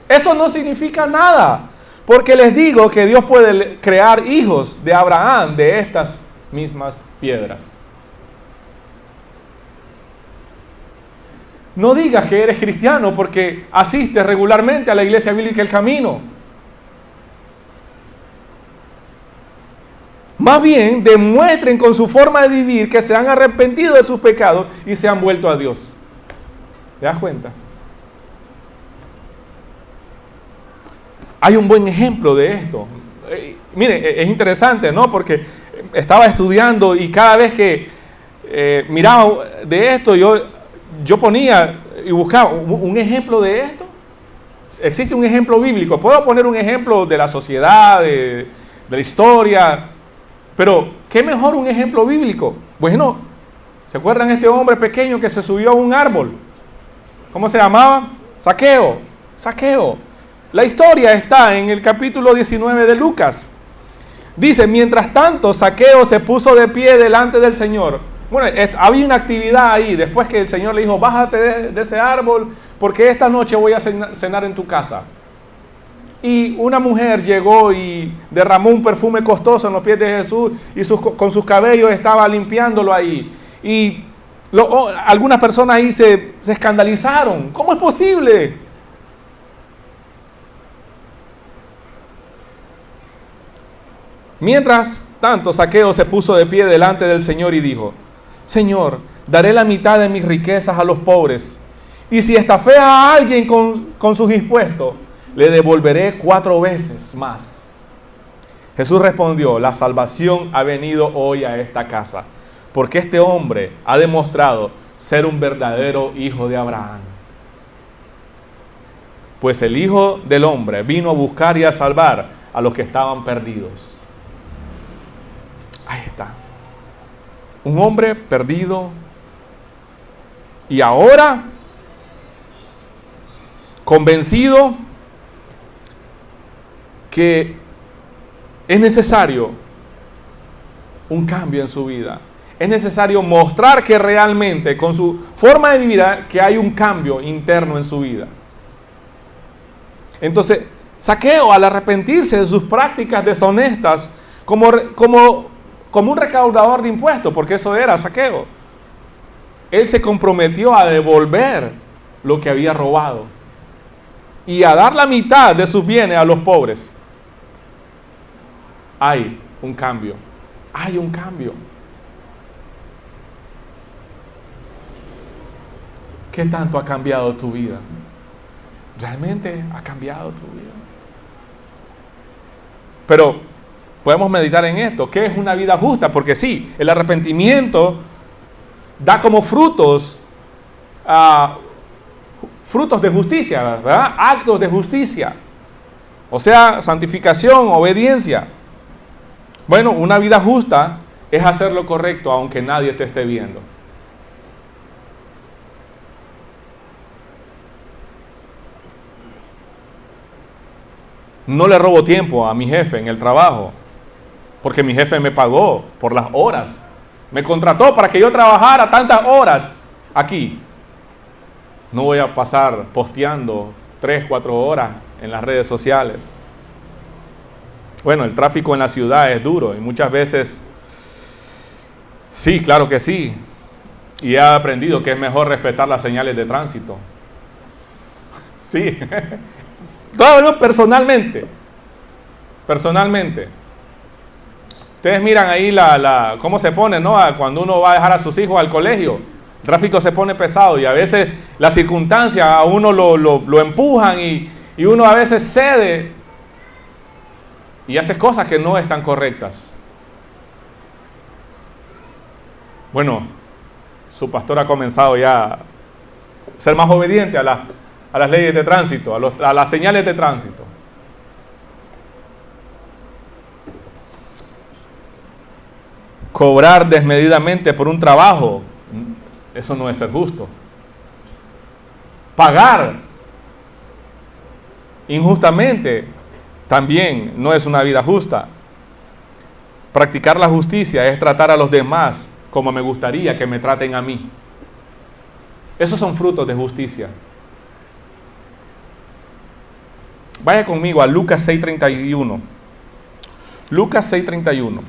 Eso no significa nada, porque les digo que Dios puede crear hijos de Abraham de estas mismas piedras. No digas que eres cristiano porque asistes regularmente a la iglesia bíblica El Camino. Más bien, demuestren con su forma de vivir que se han arrepentido de sus pecados y se han vuelto a Dios. ¿Te das cuenta? Hay un buen ejemplo de esto. Mire, es interesante, ¿no? Porque estaba estudiando y cada vez que miraba de esto, yo ponía y buscaba un ejemplo de esto. Existe un ejemplo bíblico. Puedo poner un ejemplo de la sociedad, de la historia, pero ¿qué mejor un ejemplo bíblico? Bueno, ¿Se acuerdan este hombre pequeño que se subió a un árbol? ¿Cómo se llamaba? Zaqueo. Zaqueo. La historia está en el capítulo 19 de Lucas. Dice, mientras tanto, Zaqueo se puso de pie delante del Señor. Bueno, había una actividad ahí, después que el Señor le dijo, bájate de ese árbol, porque esta noche voy a cenar en tu casa. Y una mujer llegó y derramó un perfume costoso en los pies de Jesús, y con sus cabellos estaba limpiándolo ahí. Y algunas personas ahí se escandalizaron. ¿Cómo es posible? Mientras tanto, Zaqueo se puso de pie delante del Señor y dijo, Señor, daré la mitad de mis riquezas a los pobres, y si estafé a alguien con sus impuestos, le devolveré 4 veces más. Jesús respondió, la salvación ha venido hoy a esta casa, porque este hombre ha demostrado ser un verdadero hijo de Abraham. Pues el Hijo del Hombre vino a buscar y a salvar a los que estaban perdidos. Ahí está. Un hombre perdido y ahora convencido que es necesario un cambio en su vida. Es necesario mostrar que realmente con su forma de vivir que hay un cambio interno en su vida. Entonces, Zaqueo, al arrepentirse de sus prácticas deshonestas, como un recaudador de impuestos, porque eso era Zaqueo, él se comprometió a devolver lo que había robado y a dar la mitad de sus bienes a los pobres. Hay un cambio. Hay un cambio. ¿Qué tanto ha cambiado tu vida? ¿Realmente ha cambiado tu vida? Pero podemos meditar en esto. ¿Qué es una vida justa? Porque sí, el arrepentimiento da como frutos de justicia, ¿verdad? Actos de justicia. O sea, santificación, obediencia. Bueno, una vida justa es hacer lo correcto aunque nadie te esté viendo. No le robo tiempo a mi jefe en el trabajo, porque mi jefe me pagó por las horas. Me contrató para que yo trabajara tantas horas aquí. No voy a pasar posteando 3, 4 horas en las redes sociales. Bueno, el tráfico en la ciudad es duro y muchas veces, sí, claro que sí. Y he aprendido que es mejor respetar las señales de tránsito. Sí. Todo personalmente. Ustedes miran ahí cómo se pone, ¿no? Cuando uno va a dejar a sus hijos al colegio. El tráfico se pone pesado y a veces las circunstancias a uno lo empujan y uno a veces cede y hace cosas que no están correctas. Bueno, su pastor ha comenzado ya a ser más obediente a las leyes de tránsito, a las señales de tránsito. Cobrar desmedidamente por un trabajo, eso no es ser justo. Pagar injustamente también no es una vida justa. Practicar la justicia es tratar a los demás como me gustaría que me traten a mí. Esos son frutos de justicia. Vaya conmigo a Lucas 6:31. Lucas 6:31.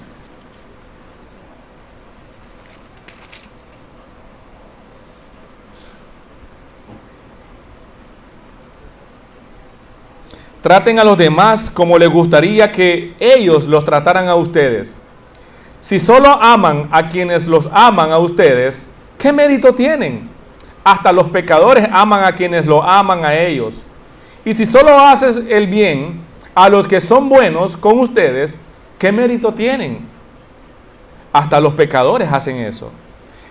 Traten a los demás como les gustaría que ellos los trataran a ustedes. Si solo aman a quienes los aman a ustedes, ¿qué mérito tienen? Hasta los pecadores aman a quienes lo aman a ellos. Y si solo haces el bien a los que son buenos con ustedes, ¿qué mérito tienen? Hasta los pecadores hacen eso.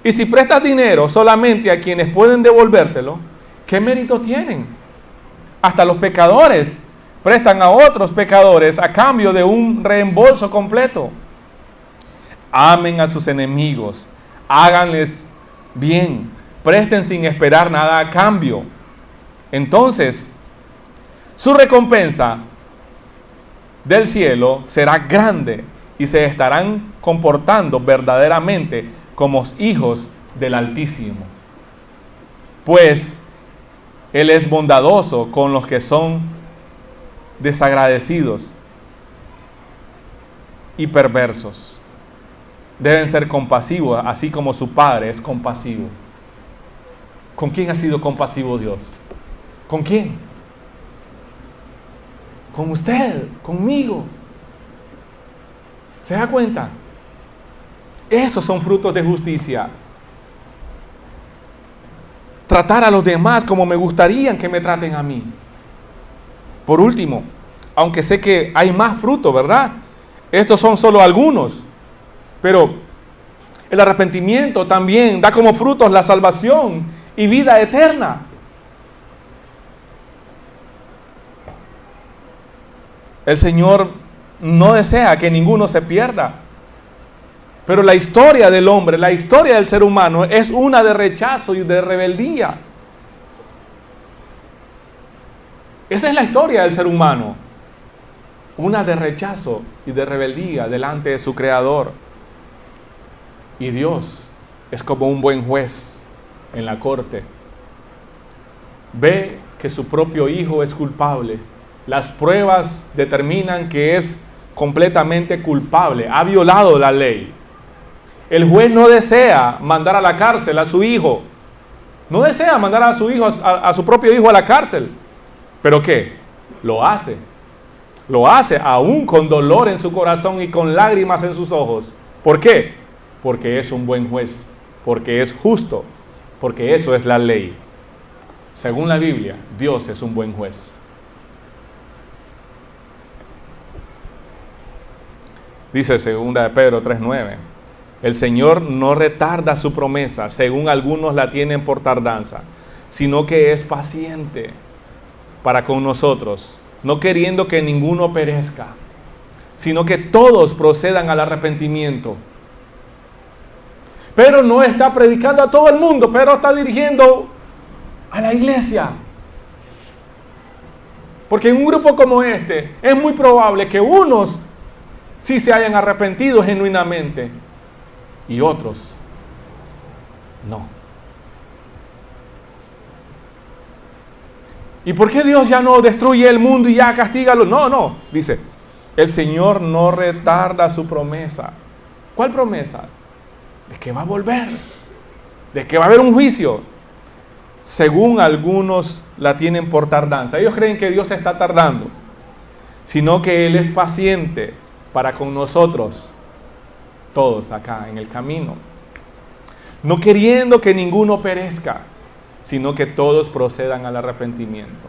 Y si prestas dinero solamente a quienes pueden devolvértelo, ¿qué mérito tienen? Hasta los pecadores prestan a otros pecadores a cambio de un reembolso completo. Amen a sus enemigos, háganles bien, presten sin esperar nada a cambio. Entonces, su recompensa del cielo será grande y se estarán comportando verdaderamente como hijos del Altísimo. Pues Él es bondadoso con los que son desagradecidos y perversos. Deben ser compasivos, así como su Padre es compasivo. ¿Con quién ha sido compasivo Dios? ¿Con quién? Con usted, conmigo. ¿Se da cuenta? Esos son frutos de justicia. Tratar a los demás como me gustaría que me traten a mí. Por último, aunque sé que hay más frutos, ¿verdad? Estos son solo algunos. Pero el arrepentimiento también da como frutos la salvación y vida eterna. El Señor no desea que ninguno se pierda. Pero la historia del hombre, la historia del ser humano es una de rechazo y de rebeldía. Esa es la historia del ser humano. Una de rechazo y de rebeldía delante de su Creador. Y Dios es como un buen juez en la corte. Ve que su propio hijo es culpable. Las pruebas determinan que es completamente culpable. Ha violado la ley. El juez no desea mandar a la cárcel a su hijo. No desea mandar a su hijo, a su propio hijo a la cárcel. ¿Pero qué? Lo hace. Lo hace aún con dolor en su corazón y con lágrimas en sus ojos. ¿Por qué? Porque es un buen juez. Porque es justo. Porque eso es la ley. Según la Biblia, Dios es un buen juez. Dice 2 de Pedro 3:9. El Señor no retarda su promesa, según algunos la tienen por tardanza, sino que es paciente para con nosotros, no queriendo que ninguno perezca, sino que todos procedan al arrepentimiento. Pedro no está predicando a todo el mundo, Pedro está dirigiendo a la iglesia. Porque en un grupo como este es muy probable que unos sí se hayan arrepentido genuinamente y otros no. ¿Y por qué Dios ya no destruye el mundo y ya castiga a los? No, dice, el Señor no retarda su promesa. ¿Cuál promesa? De que va a volver, de que va a haber un juicio. Según algunos la tienen por tardanza. Ellos creen que Dios está tardando, sino que Él es paciente para con nosotros, todos acá en el camino, no queriendo que ninguno perezca, sino que todos procedan al arrepentimiento.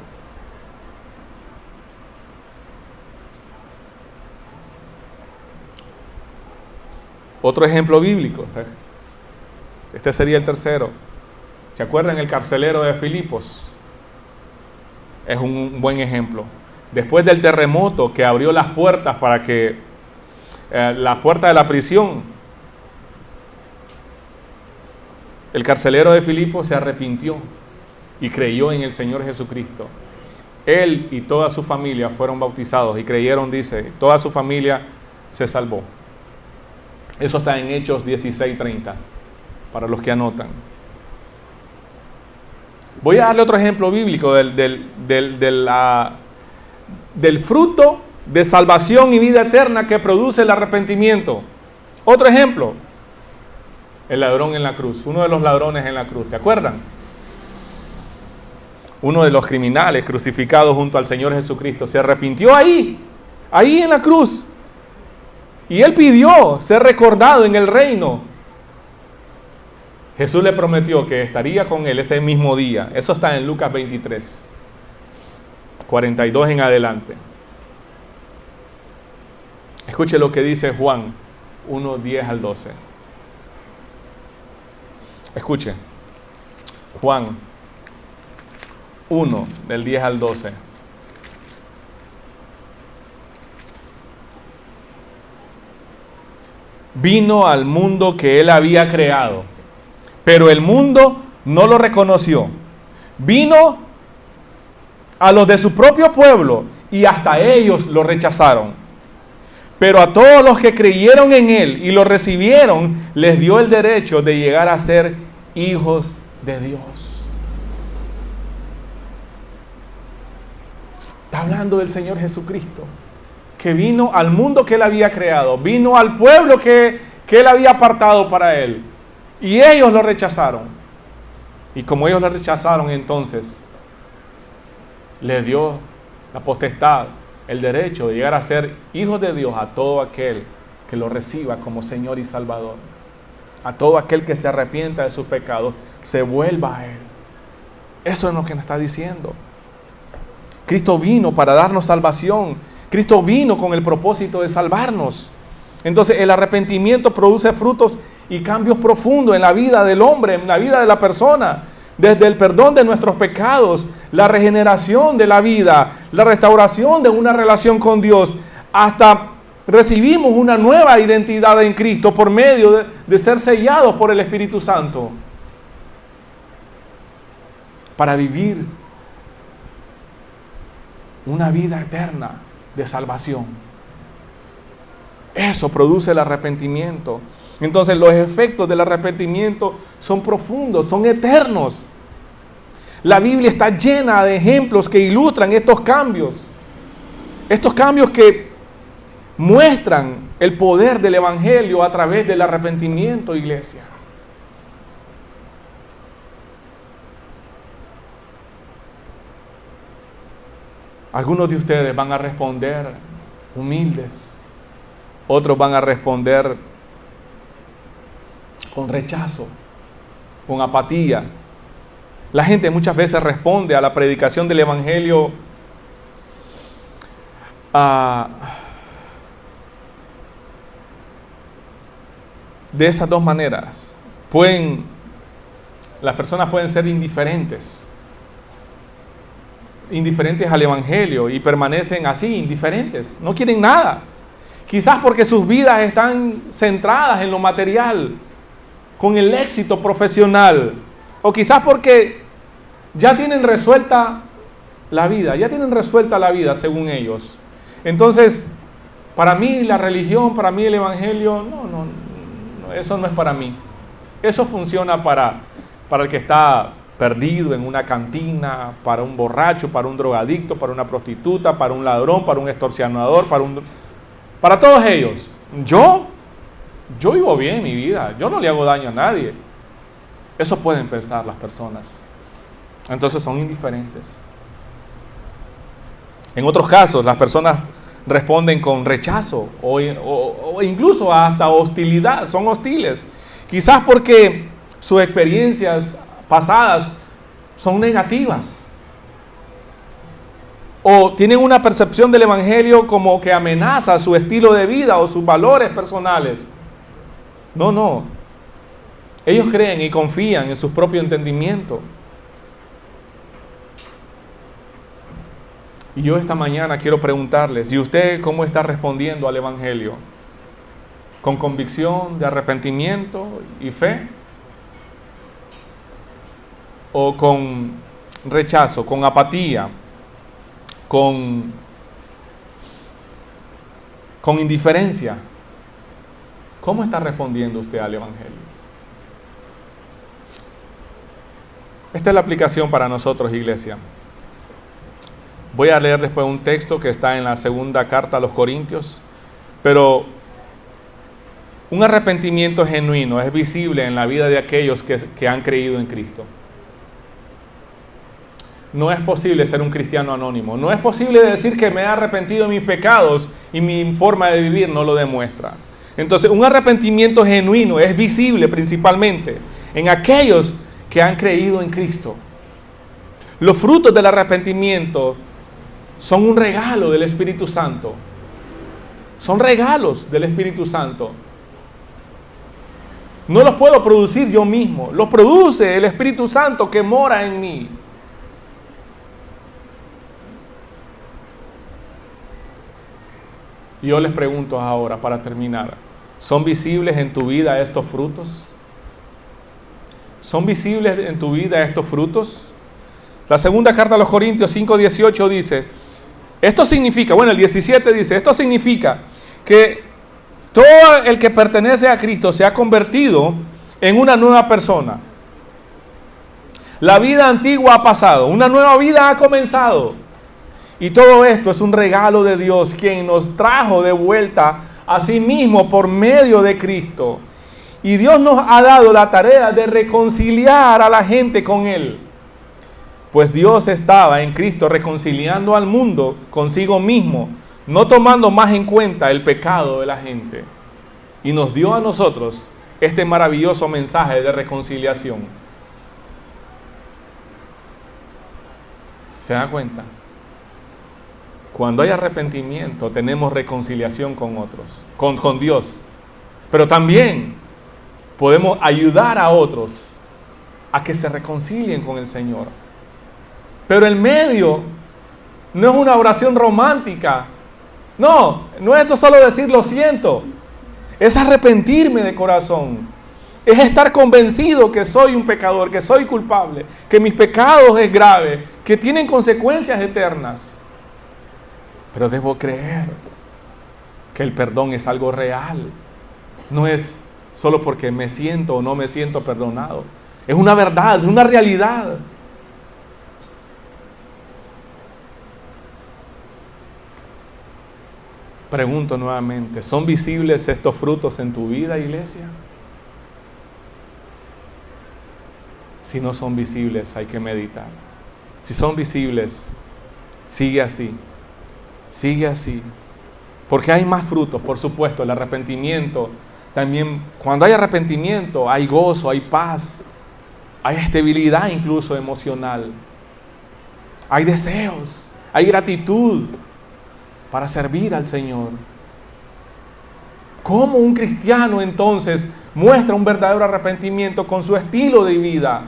Otro ejemplo bíblico, este sería el tercero. ¿Se acuerdan el carcelero de Filipos? Es un buen ejemplo. Después del terremoto que abrió las puertas para que la puerta de la prisión, el carcelero de Filipos se arrepintió y creyó en el Señor Jesucristo. Él y toda su familia fueron bautizados y creyeron, dice, toda su familia se salvó. Eso está en Hechos 16:30, para los que anotan. Voy a darle otro ejemplo bíblico del fruto de salvación y vida eterna que produce el arrepentimiento. Otro ejemplo, el ladrón en la cruz, uno de los ladrones en la cruz, ¿se acuerdan? Uno de los criminales crucificados junto al Señor Jesucristo se arrepintió ahí en la cruz, y él pidió ser recordado en el reino. Jesús le prometió que estaría con él ese mismo día. Eso está en Lucas 23, 42 en adelante. Escuche lo que dice Juan 1, 10 al 12. Escuche. Juan 1, del 10 al 12. Vino al mundo que él había creado, pero el mundo no lo reconoció. Vino a los de su propio pueblo y hasta ellos lo rechazaron. Pero a todos los que creyeron en Él y lo recibieron, les dio el derecho de llegar a ser hijos de Dios. Está hablando del Señor Jesucristo, que vino al mundo que Él había creado, vino al pueblo que Él había apartado para Él. Y ellos lo rechazaron. Y como ellos lo rechazaron, entonces les dio la potestad, el derecho de llegar a ser hijos de Dios a todo aquel que lo reciba como Señor y Salvador. A todo aquel que se arrepienta de sus pecados, se vuelva a Él. Eso es lo que nos está diciendo. Cristo vino para darnos salvación. Cristo vino con el propósito de salvarnos. Entonces el arrepentimiento produce frutos y cambios profundos en la vida del hombre, en la vida de la persona. Desde el perdón de nuestros pecados, la regeneración de la vida, la restauración de una relación con Dios, hasta recibimos una nueva identidad en Cristo por medio de ser sellados por el Espíritu Santo para vivir una vida eterna de salvación. Eso produce el arrepentimiento. Entonces los efectos del arrepentimiento son profundos, son eternos. La Biblia está llena de ejemplos que ilustran estos cambios que muestran el poder del Evangelio a través del arrepentimiento, iglesia. Algunos de ustedes van a responder humildes, otros van a responder con rechazo, con apatía. La gente muchas veces responde a la predicación del Evangelio de esas dos maneras. Las personas pueden ser indiferentes al Evangelio y permanecen así, indiferentes, no quieren nada. Quizás porque sus vidas están centradas en lo material, con el éxito profesional, o quizás porque ya tienen resuelta la vida según ellos. Entonces, para mí la religión, para mí el Evangelio, no, eso no es para mí. Eso funciona para el que está perdido en una cantina, para un borracho, para un drogadicto, para una prostituta, para un ladrón, para un extorsionador, para todos ellos. Yo vivo bien mi vida, yo no le hago daño a nadie. Eso pueden pensar las personas. Entonces son indiferentes. En otros casos, las personas responden con rechazo o incluso hasta hostilidad, son hostiles. Quizás porque sus experiencias pasadas son negativas. O tienen una percepción del Evangelio como que amenaza su estilo de vida o sus valores personales. No. Ellos creen y confían en su propio entendimiento. Y yo esta mañana quiero preguntarles, ¿y usted cómo está respondiendo al Evangelio? ¿Con convicción de arrepentimiento y fe? ¿O con rechazo, con apatía, con indiferencia? ¿Cómo está respondiendo usted al Evangelio? Esta es la aplicación para nosotros, iglesia. Voy a leer después un texto que está en la segunda carta a los Corintios, pero un arrepentimiento genuino es visible en la vida de aquellos que han creído en Cristo. No es posible ser un cristiano anónimo. No es posible decir que me he arrepentido de mis pecados y mi forma de vivir no lo demuestra. Entonces, un arrepentimiento genuino es visible principalmente en aquellos que han creído en Cristo. Los frutos del arrepentimiento son un regalo del Espíritu Santo. Son regalos del Espíritu Santo. No los puedo producir yo mismo. Los produce el Espíritu Santo que mora en mí. Y yo les pregunto ahora, para terminar, ¿son visibles en tu vida estos frutos? ¿Son visibles en tu vida estos frutos? La segunda carta a los Corintios 5:18 dice, esto significa, bueno, el 17 dice, esto significa que todo el que pertenece a Cristo se ha convertido en una nueva persona. La vida antigua ha pasado, una nueva vida ha comenzado. Y todo esto es un regalo de Dios, quien nos trajo de vuelta a sí mismo por medio de Cristo. Y Dios nos ha dado la tarea de reconciliar a la gente con Él. Pues Dios estaba en Cristo reconciliando al mundo consigo mismo, no tomando más en cuenta el pecado de la gente. Y nos dio a nosotros este maravilloso mensaje de reconciliación. ¿Se da cuenta? Cuando hay arrepentimiento, tenemos reconciliación con otros, con Dios. Pero también podemos ayudar a otros a que se reconcilien con el Señor. Pero el medio no es una oración romántica. No es esto solo decir lo siento. Es arrepentirme de corazón. Es estar convencido que soy un pecador, que soy culpable, que mis pecados es grave, que tienen consecuencias eternas. Pero debo creer que el perdón es algo real. No es solo porque me siento o no me siento perdonado. Es una verdad, es una realidad. Pregunto nuevamente, ¿son visibles estos frutos en tu vida, iglesia? Si no son visibles, hay que meditar. Si son visibles, sigue así. Sigue así. Porque hay más frutos, por supuesto, el arrepentimiento. También, cuando hay arrepentimiento, hay gozo, hay paz, hay estabilidad incluso emocional. Hay deseos, hay gratitud para servir al Señor. ¿Cómo un cristiano entonces muestra un verdadero arrepentimiento con su estilo de vida?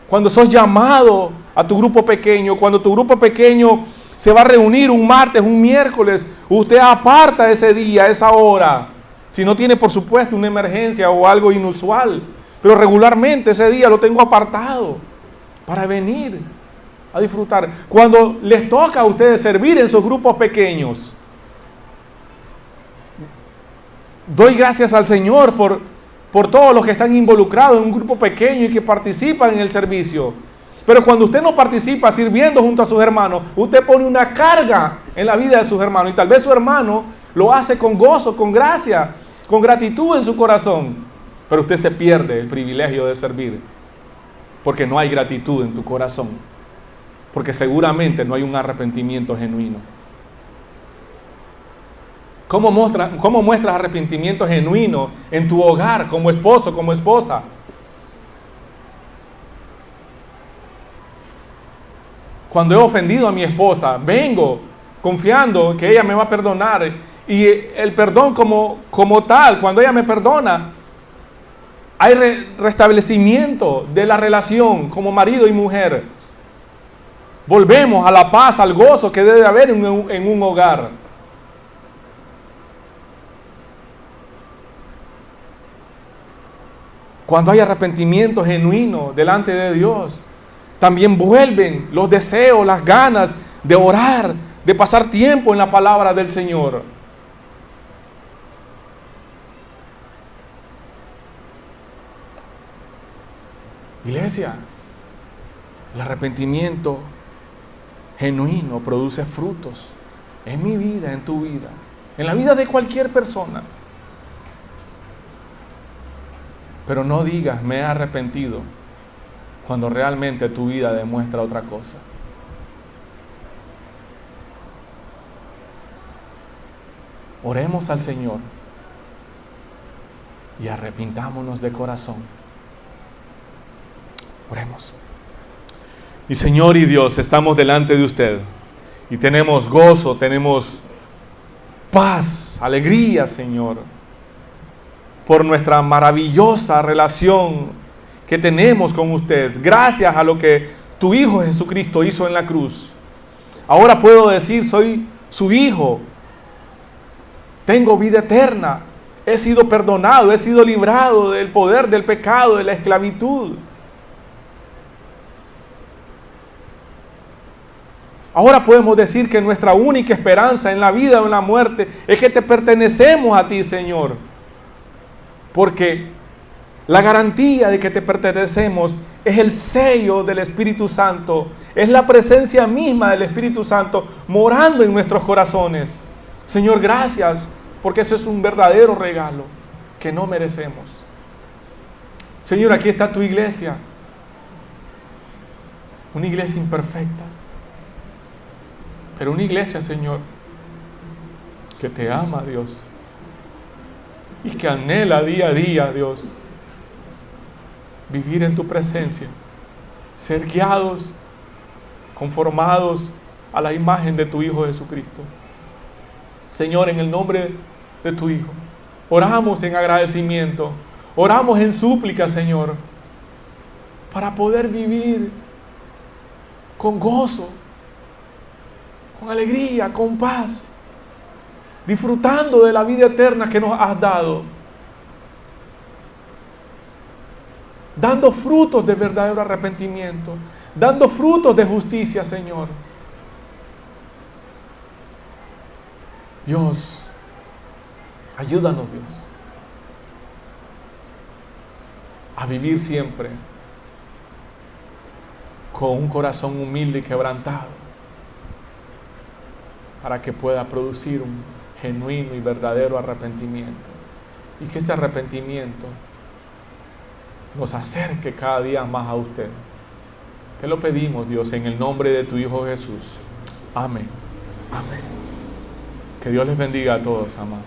Cuando sos llamado a tu grupo pequeño, cuando tu grupo pequeño se va a reunir un martes, un miércoles, usted aparta ese día, esa hora. Si no tiene, por supuesto, una emergencia o algo inusual. Pero regularmente ese día lo tengo apartado para venir a disfrutar. Cuando les toca a ustedes servir en sus grupos pequeños, doy gracias al Señor por todos los que están involucrados en un grupo pequeño y que participan en el servicio. Pero cuando usted no participa sirviendo junto a sus hermanos, usted pone una carga en la vida de sus hermanos. Y tal vez su hermano lo hace con gozo, con gracia, con gratitud en su corazón. Pero usted se pierde el privilegio de servir porque no hay gratitud en tu corazón. Porque seguramente no hay un arrepentimiento genuino. ¿Cómo muestras arrepentimiento genuino en tu hogar, como esposo, como esposa? Cuando he ofendido a mi esposa, vengo confiando que ella me va a perdonar. Y el perdón como tal, cuando ella me perdona, hay restablecimiento de la relación como marido y mujer. Volvemos a la paz, al gozo que debe haber en un hogar. Cuando hay arrepentimiento genuino delante de Dios, también vuelven los deseos, las ganas de orar, de pasar tiempo en la palabra del Señor. Iglesia, el arrepentimiento genuino produce frutos en mi vida, en tu vida, en la vida de cualquier persona. Pero no digas, me he arrepentido, cuando realmente tu vida demuestra otra cosa. Oremos al Señor y arrepintámonos de corazón. Oremos. Mi Señor y Dios, estamos delante de usted y tenemos gozo, tenemos paz, alegría, Señor, por nuestra maravillosa relación que tenemos con usted, gracias a lo que tu Hijo Jesucristo hizo en la cruz. Ahora puedo decir, soy su hijo, tengo vida eterna, he sido perdonado, he sido librado del poder del pecado, de la esclavitud. Ahora podemos decir que nuestra única esperanza en la vida o en la muerte es que te pertenecemos a ti, Señor. Porque la garantía de que te pertenecemos es el sello del Espíritu Santo, es la presencia misma del Espíritu Santo morando en nuestros corazones. Señor, gracias, porque eso es un verdadero regalo que no merecemos. Señor, aquí está tu iglesia, una iglesia imperfecta, pero una iglesia, Señor, que te ama, Dios, y que anhela día a día, Dios, vivir en tu presencia, ser guiados, conformados a la imagen de tu Hijo Jesucristo. Señor, en el nombre de tu Hijo, oramos en agradecimiento, oramos en súplica, Señor, para poder vivir con gozo, con alegría, con paz, disfrutando de la vida eterna que nos has dado, dando frutos de verdadero arrepentimiento, dando frutos de justicia, Señor. Dios, ayúdanos, Dios, a vivir siempre con un corazón humilde y quebrantado, para que pueda producir un genuino y verdadero arrepentimiento, y que este arrepentimiento nos acerque cada día más a usted. Te lo pedimos, Dios, en el nombre de tu Hijo Jesús. Amén. Amén. Que Dios les bendiga a todos, amados.